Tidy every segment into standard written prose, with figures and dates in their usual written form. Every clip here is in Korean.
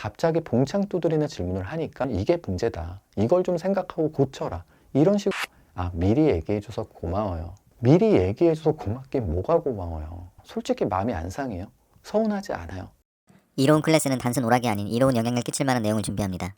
갑자기 봉창 두드리는 질문을 하니까 이게 문제다. 이걸 좀 생각하고 고쳐라. 이런 식으로 미리 얘기해줘서 고마워요. 미리 얘기해줘서 고맙긴 뭐가 고마워요. 솔직히 마음이 안 상해요. 서운하지 않아요. 이로운 클래스는 단순 오락이 아닌 이로운 영향을 끼칠 만한 내용을 준비합니다.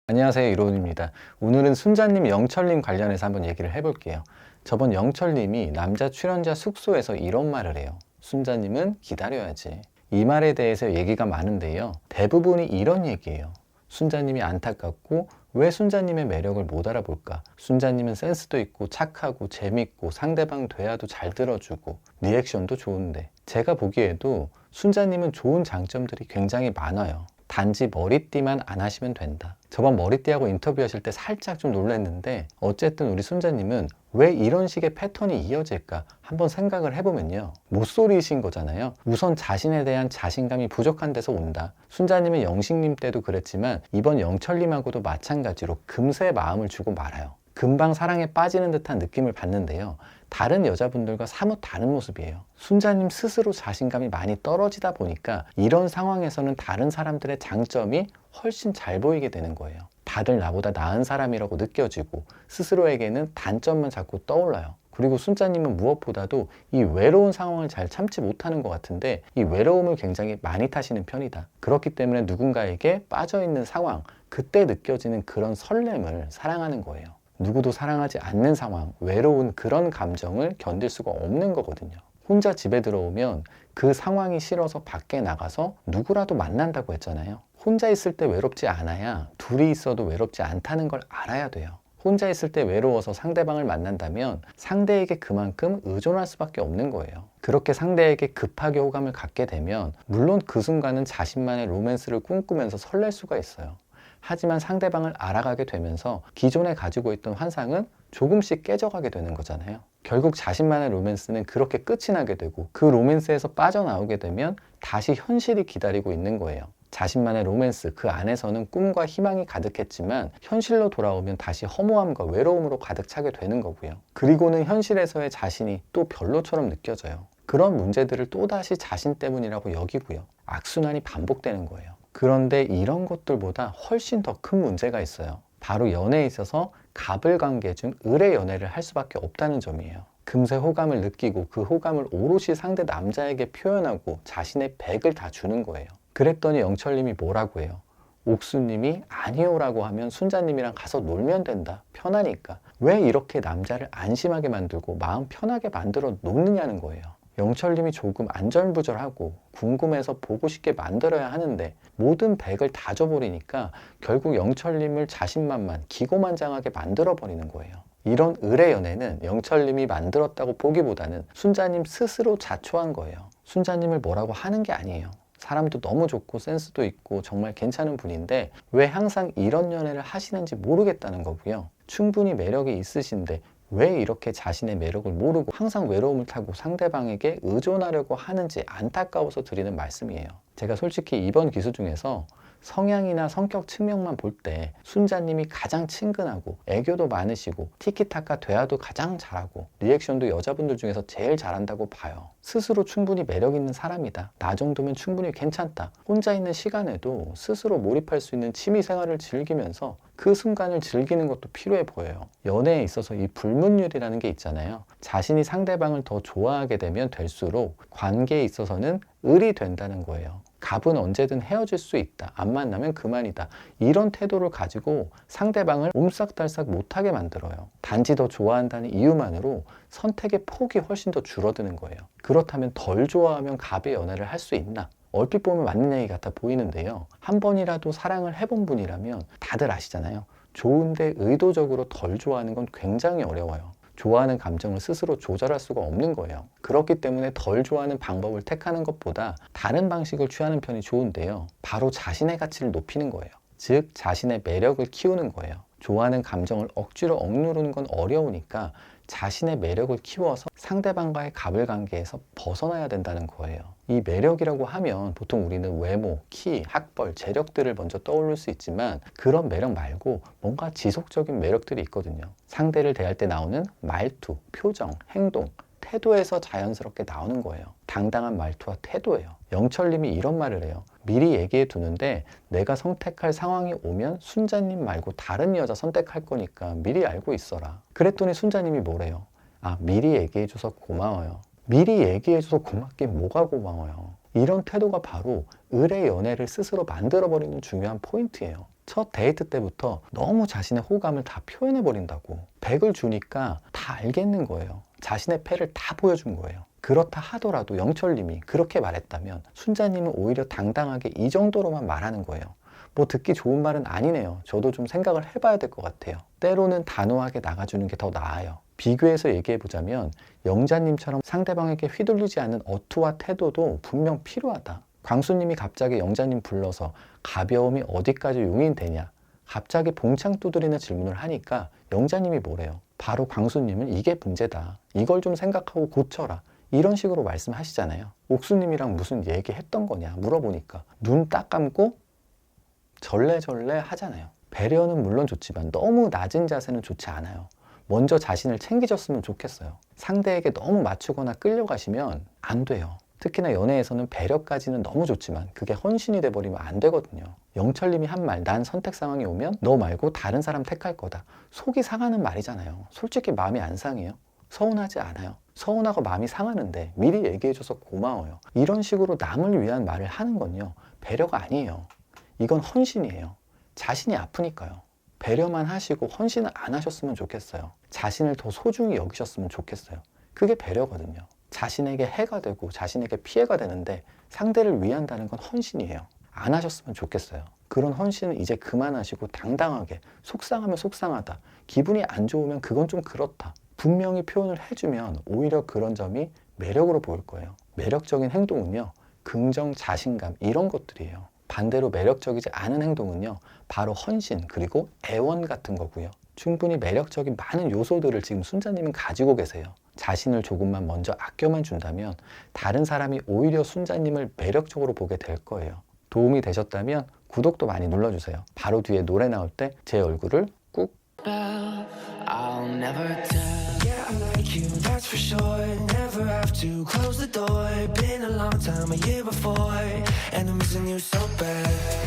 안녕하세요, 이로운입니다. 오늘은 순자님, 영철님 관련해서 한번 얘기를 해볼게요. 저번 영철님이 남자 출연자 숙소에서 이런 말을 해요. 순자님은 기다려야지. 이 말에 대해서 얘기가 많은데요. 대부분이 이런 얘기예요. 순자님이 안타깝고 왜 순자님의 매력을 못 알아볼까? 순자님은 센스도 있고 착하고 재밌고 상대방 대화도 잘 들어주고 리액션도 좋은데 제가 보기에도 순자님은 좋은 장점들이 굉장히 많아요. 단지 머리띠만 안 하시면 된다. 저번 머리띠하고 인터뷰하실 때 살짝 좀 놀랐는데 어쨌든 우리 순자님은 왜 이런 식의 패턴이 이어질까 한번 생각을 해보면요. 못소리이신 거잖아요. 우선 자신에 대한 자신감이 부족한 데서 온다. 순자님은 영식님 때도 그랬지만 이번 영철님하고도 마찬가지로 금세 마음을 주고 말아요. 금방 사랑에 빠지는 듯한 느낌을 받는데요. 다른 여자분들과 사뭇 다른 모습이에요. 순자님 스스로 자신감이 많이 떨어지다 보니까 이런 상황에서는 다른 사람들의 장점이 훨씬 잘 보이게 되는 거예요. 다들 나보다 나은 사람이라고 느껴지고 스스로에게는 단점만 자꾸 떠올라요. 그리고 순자님은 무엇보다도 이 외로운 상황을 잘 참지 못하는 것 같은데 이 외로움을 굉장히 많이 타시는 편이다. 그렇기 때문에 누군가에게 빠져있는 상황, 그때 느껴지는 그런 설렘을 사랑하는 거예요. 누구도 사랑하지 않는 상황, 외로운 그런 감정을 견딜 수가 없는 거거든요. 혼자 집에 들어오면 그 상황이 싫어서 밖에 나가서 누구라도 만난다고 했잖아요. 혼자 있을 때 외롭지 않아야 둘이 있어도 외롭지 않다는 걸 알아야 돼요. 혼자 있을 때 외로워서 상대방을 만난다면 상대에게 그만큼 의존할 수밖에 없는 거예요. 그렇게 상대에게 급하게 호감을 갖게 되면 물론 그 순간은 자신만의 로맨스를 꿈꾸면서 설렐 수가 있어요. 하지만 상대방을 알아가게 되면서 기존에 가지고 있던 환상은 조금씩 깨져가게 되는 거잖아요. 결국 자신만의 로맨스는 그렇게 끝이 나게 되고 그 로맨스에서 빠져나오게 되면 다시 현실이 기다리고 있는 거예요. 자신만의 로맨스, 그 안에서는 꿈과 희망이 가득했지만 현실로 돌아오면 다시 허무함과 외로움으로 가득 차게 되는 거고요. 그리고는 현실에서의 자신이 또 별로처럼 느껴져요. 그런 문제들을 또다시 자신 때문이라고 여기고요. 악순환이 반복되는 거예요. 그런데 이런 것들보다 훨씬 더 큰 문제가 있어요. 바로 연애에 있어서 갑을관계 중 을의 연애를 할 수밖에 없다는 점이에요. 금세 호감을 느끼고 그 호감을 오롯이 상대 남자에게 표현하고 자신의 100을 다 주는 거예요. 그랬더니 영철님이 뭐라고 해요? 옥수님이 아니요라고 하면 순자님이랑 가서 놀면 된다. 편하니까. 왜 이렇게 남자를 안심하게 만들고 마음 편하게 만들어 놓느냐는 거예요. 영철님이 조금 안절부절하고 궁금해서 보고 싶게 만들어야 하는데 모든 100을 다 줘버리니까 결국 영철님을 자신만만 기고만장하게 만들어버리는 거예요. 이런 을의 연애는 영철님이 만들었다고 보기보다는 순자님 스스로 자초한 거예요. 순자님을 뭐라고 하는 게 아니에요. 사람도 너무 좋고 센스도 있고 정말 괜찮은 분인데 왜 항상 이런 연애를 하시는지 모르겠다는 거고요. 충분히 매력이 있으신데 왜 이렇게 자신의 매력을 모르고 항상 외로움을 타고 상대방에게 의존하려고 하는지 안타까워서 드리는 말씀이에요. 제가 솔직히 이번 기수 중에서 성향이나 성격 측면만 볼 때 순자님이 가장 친근하고 애교도 많으시고 티키타카 대화도 가장 잘하고 리액션도 여자분들 중에서 제일 잘한다고 봐요. 스스로 충분히 매력 있는 사람이다. 나 정도면 충분히 괜찮다. 혼자 있는 시간에도 스스로 몰입할 수 있는 취미 생활을 즐기면서 그 순간을 즐기는 것도 필요해 보여요. 연애에 있어서 이 불문율이라는 게 있잖아요. 자신이 상대방을 더 좋아하게 되면 될수록 관계에 있어서는 을이 된다는 거예요. 갑은 언제든 헤어질 수 있다. 안 만나면 그만이다. 이런 태도를 가지고 상대방을 옴싹달싹 못하게 만들어요. 단지 더 좋아한다는 이유만으로 선택의 폭이 훨씬 더 줄어드는 거예요. 그렇다면 덜 좋아하면 갑의 연애를 할 수 있나? 얼핏 보면 맞는 얘기 같아 보이는데요. 한 번이라도 사랑을 해본 분이라면 다들 아시잖아요. 좋은데 의도적으로 덜 좋아하는 건 굉장히 어려워요. 좋아하는 감정을 스스로 조절할 수가 없는 거예요. 그렇기 때문에 덜 좋아하는 방법을 택하는 것보다 다른 방식을 취하는 편이 좋은데요. 바로 자신의 가치를 높이는 거예요. 즉 자신의 매력을 키우는 거예요. 좋아하는 감정을 억지로 억누르는 건 어려우니까 자신의 매력을 키워서 상대방과의 갑을관계에서 벗어나야 된다는 거예요. 이 매력이라고 하면 보통 우리는 외모, 키, 학벌, 재력들을 먼저 떠올릴 수 있지만 그런 매력 말고 뭔가 지속적인 매력들이 있거든요. 상대를 대할 때 나오는 말투, 표정, 행동, 태도에서 자연스럽게 나오는 거예요. 당당한 말투와 태도예요. 영철님이 이런 말을 해요. 미리 얘기해 두는데 내가 선택할 상황이 오면 순자님 말고 다른 여자 선택할 거니까 미리 알고 있어라. 그랬더니 순자님이 뭐래요? 아, 미리 얘기해줘서 고마워요. 미리 얘기해줘서 고맙긴 뭐가 고마워요. 이런 태도가 바로 의뢰 연애를 스스로 만들어버리는 중요한 포인트예요. 첫 데이트 때부터 너무 자신의 호감을 다 표현해버린다고. 100을 주니까 다 알겠는 거예요. 자신의 패를 다 보여준 거예요. 그렇다 하더라도 영철님이 그렇게 말했다면 순자님은 오히려 당당하게 이 정도로만 말하는 거예요. 뭐 듣기 좋은 말은 아니네요. 저도 좀 생각을 해봐야 될 것 같아요. 때로는 단호하게 나가주는 게 더 나아요. 비교해서 얘기해보자면 영자님처럼 상대방에게 휘둘리지 않는 어투와 태도도 분명 필요하다. 광수님이 갑자기 영자님 불러서 가벼움이 어디까지 용인되냐, 갑자기 봉창 두드리는 질문을 하니까 영자님이 뭐래요? 바로 광수님은 이게 문제다. 이걸 좀 생각하고 고쳐라. 이런 식으로 말씀하시잖아요. 옥수님이랑 무슨 얘기했던 거냐 물어보니까 눈 딱 감고 절레절레 하잖아요. 배려는 물론 좋지만 너무 낮은 자세는 좋지 않아요. 먼저 자신을 챙기셨으면 좋겠어요. 상대에게 너무 맞추거나 끌려가시면 안 돼요. 특히나 연애에서는 배려까지는 너무 좋지만 그게 헌신이 돼버리면 안 되거든요. 영철님이 한 말, 난 선택 상황이 오면 너 말고 다른 사람 택할 거다. 속이 상하는 말이잖아요. 솔직히 마음이 안 상해요? 서운하지 않아요. 서운하고 마음이 상하는데 미리 얘기해줘서 고마워요. 이런 식으로 남을 위한 말을 하는 건요, 배려가 아니에요. 이건 헌신이에요. 자신이 아프니까요. 배려만 하시고 헌신을 안 하셨으면 좋겠어요. 자신을 더 소중히 여기셨으면 좋겠어요. 그게 배려거든요. 자신에게 해가 되고 자신에게 피해가 되는데 상대를 위한다는 건 헌신이에요. 안 하셨으면 좋겠어요. 그런 헌신은 이제 그만하시고 당당하게, 속상하면 속상하다, 기분이 안 좋으면 그건 좀 그렇다, 분명히 표현을 해주면 오히려 그런 점이 매력으로 보일 거예요. 매력적인 행동은요, 긍정, 자신감 이런 것들이에요. 반대로 매력적이지 않은 행동은요, 바로 헌신 그리고 애원 같은 거고요. 충분히 매력적인 많은 요소들을 지금 순자님은 가지고 계세요. 자신을 조금만 먼저 아껴만 준다면 다른 사람이 오히려 순자님을 매력적으로 보게 될 거예요. 도움이 되셨다면 구독도 많이 눌러주세요. 바로 뒤에 노래 나올 때 제 얼굴을 꾹. I'll never tell. Yeah, I like you, that's for sure. Never have to close the door. Been a long time, a year before, and I'm missing you so bad.